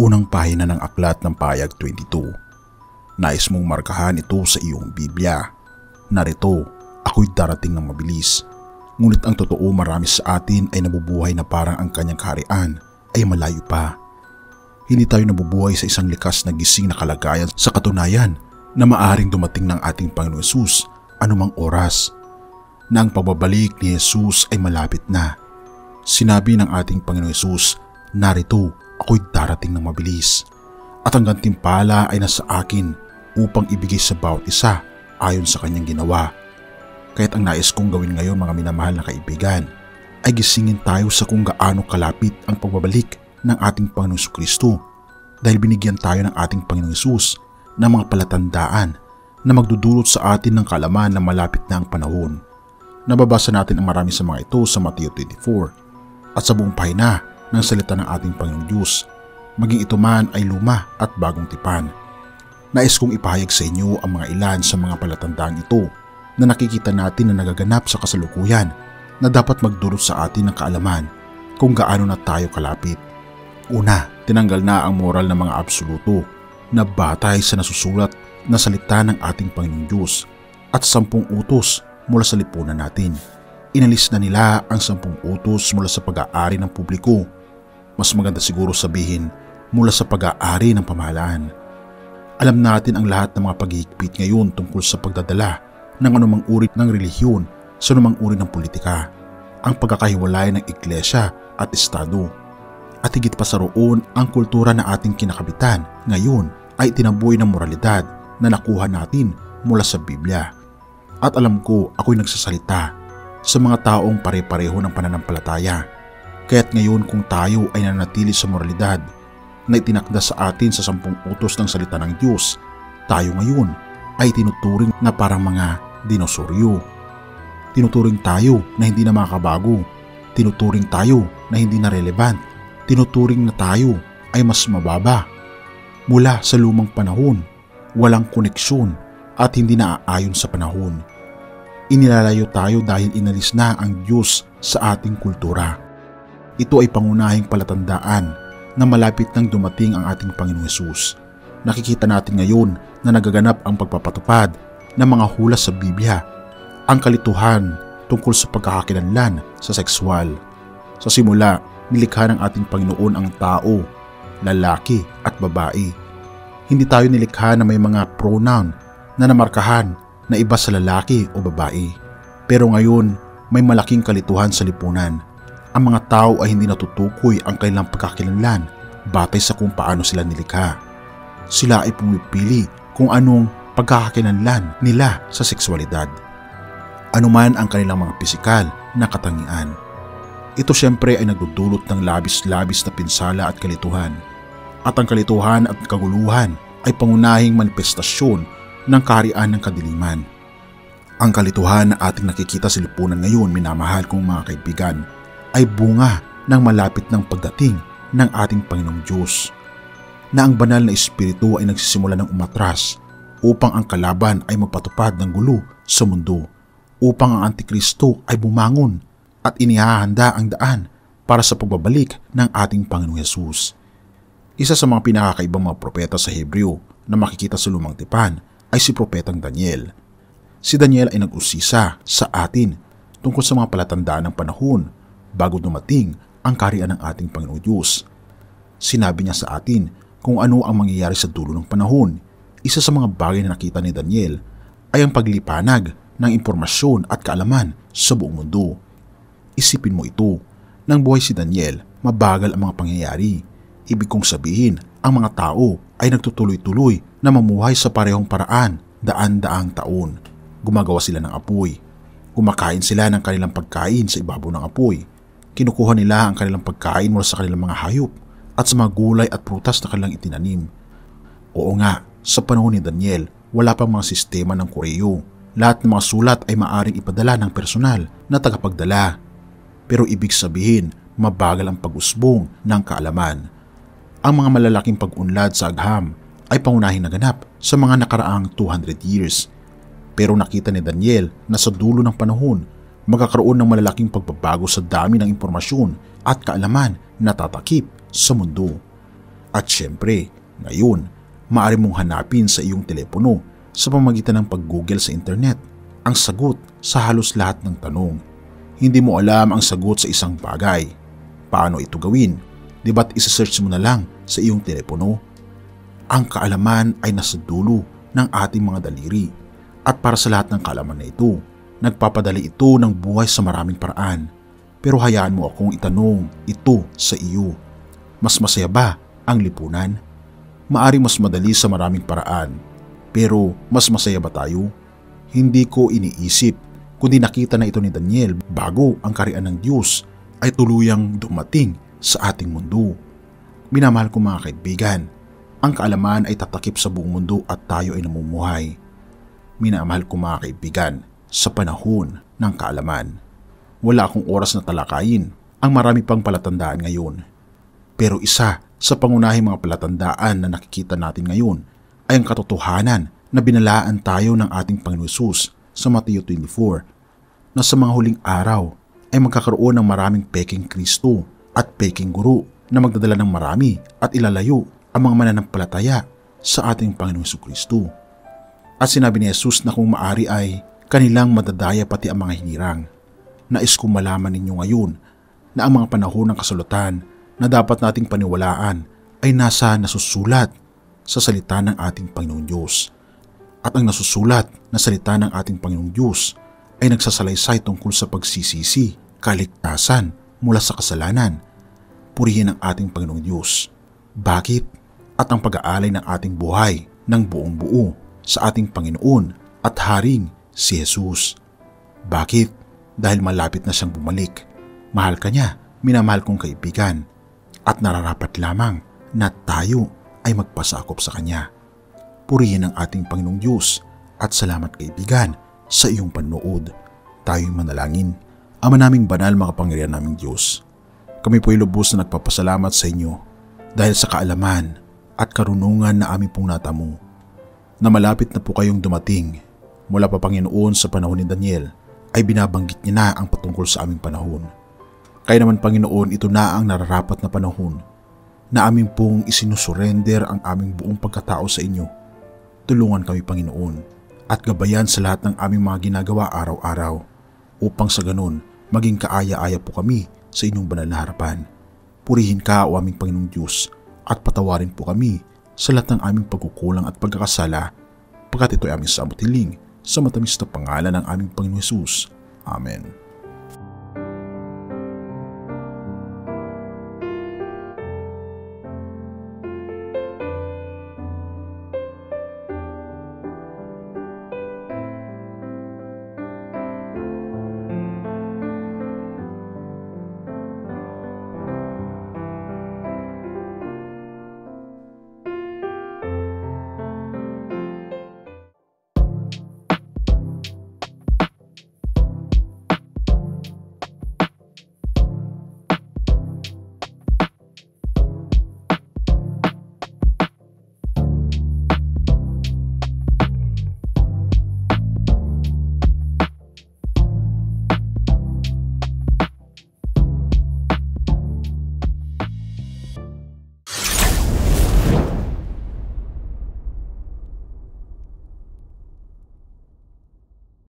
Unang pahina ng Aklat ng Pahayag 22. Nais mong markahan ito sa iyong Biblia. Narito, ako'y darating ng mabilis. Ngunit ang totoo, marami sa atin ay nabubuhay na parang ang kanyang kaharian ay malayo pa. Hindi tayo nabubuhay sa isang likas na gising na kalagayan sa katunayan na maaring dumating ng ating Panginoon Hesus anumang oras, na ang pagbabalik ni Hesus ay malapit na. Sinabi ng ating Panginoon Hesus, narito, ako'y darating ng mabilis, at ang gantimpala ay nasa akin upang ibigay sa bawat isa ayon sa kanyang ginawa. Kaya't ang nais kong gawin ngayon, mga minamahal na kaibigan, ay gisingin tayo sa kung gaano kalapit ang pagbabalik ng ating Panginoong Jesucristo, dahil binigyan tayo ng ating Panginoong Hesus ng mga palatandaan na magdudulot sa atin ng kaalaman na malapit na ang panahon. Nababasa natin ang marami sa mga ito sa Mateo 24 at sa buong pahina ng salita ng ating Panginoong Diyos, maging ito man ay luma at bagong tipan. Nais kong ipahayag sa inyo ang mga ilan sa mga palatandaan ito na nakikita natin na nagaganap sa kasalukuyan, na dapat magdulot sa atin ng kaalaman kung gaano na tayo kalapit. Una, tinanggal na ang moral ng mga absoluto na batay sa nasusulat na salita ng ating Panginoong Diyos at 10 utos mula sa lipunan natin. Inalis na nila ang 10 utos mula sa pag-aari ng publiko. Mas maganda siguro sabihin mula sa pag-aari ng pamahalaan. Alam natin ang lahat ng mga paghihigpit ngayon tungkol sa pagdadala ng anumang uri ng relihiyon sa anumang uri ng politika, ang pagkakahiwalay ng iglesia at estado. At higit pa sa roon, ang kultura na ating kinakabitan ngayon ay tinaboy ng moralidad na nakuha natin mula sa Biblia. At alam ko, ako'y nagsasalita sa mga taong pare-pareho ng pananampalataya. Kaya't ngayon, kung tayo ay nanatili sa moralidad na itinakda sa atin sa 10 utos ng salita ng Diyos, tayo ngayon ay tinuturing na parang mga dinosoryo. Tinuturing tayo na hindi na makabago. Tinuturing tayo na hindi na relevant. Tinuturing na tayo ay mas mababa. Mula sa lumang panahon, walang koneksyon at hindi na aayon sa panahon. Inilalayo tayo dahil inalis na ang Diyos sa ating kultura. Ito ay pangunahing palatandaan na malapit nang dumating ang ating Panginoong Hesus. Nakikita natin ngayon na nagaganap ang pagpapatupad ng mga hula sa Biblia, ang kalituhan tungkol sa pagkakakilanlan sa sexual. Sa simula, nilikha ng ating Panginoon ang tao, lalaki at babae. Hindi tayo nilikha na may mga pronoun na namarkahan na iba sa lalaki o babae. Pero ngayon, may malaking kalituhan sa lipunan. Ang mga tao ay hindi natutukoy ang kanilang pagkakakilanlan batay sa kung paano sila nilikha. Sila ay pumipili kung anong pagkakakilanlan nila sa sexualidad, anuman ang kanilang mga pisikal na katangian. Ito siyempre ay nagdudulot ng labis-labis na pinsala at kalituhan. At ang kalituhan at kaguluhan ay pangunahing manifestasyon ng kaharian ng kadiliman. Ang kalituhan na ating nakikita sa lipunan ngayon, minamahal kong mga kaibigan, ay bunga ng malapit ng pagdating ng ating Panginoong Diyos, na ang banal na espiritu ay nagsisimula ng umatras upang ang kalaban ay magpatupad ng gulo sa mundo, upang ang Antikristo ay bumangon at inihahanda ang daan para sa pagbabalik ng ating Panginoong Hesus. Isa sa mga pinakakaibang mga propeta sa Hebreo na makikita sa Lumang Tipan ay si Propetang Daniel. Si Daniel ay nag-usisa sa atin tungkol sa mga palatandaan ng panahon bago dumating ang kaharian ng ating Panginoong Diyos. Sinabi niya sa atin kung ano ang mangyayari sa dulo ng panahon. Isa sa mga bagay na nakita ni Daniel ay ang paglipanag ng impormasyon at kaalaman sa buong mundo. Isipin mo ito, nang buhay si Daniel, mabagal ang mga pangyayari. Ibig kong sabihin, ang mga tao ay nagtutuloy-tuloy na mamuhay sa parehong paraan daan-daang taon. Gumagawa sila ng apoy. Kumakain sila ng kanilang pagkain sa ibabaw ng apoy. Kinukuha nila ang kanilang pagkain mula sa kanilang mga hayop at sa mga gulay at prutas na kanilang itinanim. Oo nga, sa panahon ni Daniel, wala pang mga sistema ng koreo. Lahat ng mga sulat ay maaring ipadala ng personal na tagapagdala. Pero ibig sabihin, mabagal ang pag-usbong ng kaalaman. Ang mga malalaking pag-unlad sa agham ay pangunahing naganap sa mga nakaraang 200 years. Pero nakita ni Daniel na sa dulo ng panahon, magkakaroon ng malalaking pagbabago sa dami ng impormasyon at kaalaman na tatakip sa mundo. At syempre, ngayon, maaari mong hanapin sa iyong telepono sa pamamagitan ng pag-google sa internet ang sagot sa halos lahat ng tanong. Hindi mo alam ang sagot sa isang bagay. Paano ito gawin? Di ba't isa-search mo na lang sa iyong telepono? Ang kaalaman ay nasa dulo ng ating mga daliri. At para sa lahat ng kaalaman na ito, nagpapadali ito ng buhay sa maraming paraan. Pero hayaan mo akong itanong ito sa iyo. Mas masaya ba ang lipunan? Maaring mas madali sa maraming paraan. Pero mas masaya ba tayo? Hindi ko iniisip, kundi nakita na ito ni Daniel bago ang kaharian ng Diyos ay tuluyang dumating sa ating mundo. Minamahal ko mga kaibigan, ang kaalaman ay tatakip sa buong mundo at tayo ay namumuhay. Minamahal ko mga kaibigan, sa panahon ng kaalaman. Wala akong oras na talakayin ang marami pang palatandaan ngayon. Pero isa sa pangunahing mga palatandaan na nakikita natin ngayon ay ang katotohanan na binalaan tayo ng ating Panginoon Hesus sa Mateo 24 na sa mga huling araw ay magkakaroon ng maraming peking Kristo at peking guro na magdadala ng marami at ilalayo ang mga mananampalataya sa ating Panginoon Hesukristo. At sinabi ni Jesus na kung maari ay kanilang madadaya pati ang mga hinirang. Nais kong malaman ninyo ngayon na ang mga panahon ng kasulatan na dapat nating paniwalaan ay nasusulat sa salita ng ating Panginoong Diyos. At ang nasusulat na salita ng ating Panginoong Diyos ay nagsasalaysay tungkol sa pagsisisi, kaligtasan mula sa kasalanan. Purihin ang ating Panginoong Diyos. Bakit? At ang pag-aalay ng ating buhay ng buong buo sa ating Panginoon at Haring si Jesus. Bakit? Dahil malapit na siyang bumalik. Mahal ka niya, minamahal kong kaibigan. At nararapat lamang na tayo ay magpasakop sa Kanya. Purihin ang ating Panginoong Diyos at salamat kaibigan sa iyong panonood. Tayo'y manalangin. Ama naming banal, makapangyarihan naming Diyos, kami po'y lubos na nagpapasalamat sa inyo dahil sa kaalaman at karunungan na aming pong natamo. Na malapit na po kayong dumating mula pa Panginoon sa panahon ni Daniel ay binabanggit niya na ang patungkol sa aming panahon. Kaya naman Panginoon, ito na ang nararapat na panahon na aming pong isinusurrender ang aming buong pagkatao sa inyo. Tulungan kami Panginoon at gabayan sa lahat ng aming mga ginagawa araw-araw upang sa ganun maging kaaya-aya po kami sa inyong banal na harapan. Purihin ka o aming Panginoong Diyos at patawarin po kami sa lahat ng aming pagkukulang at pagkakasala pagkat ito ay aming samot hiling sa matamis na pangalan ng aming Panginoong Hesus. Amen.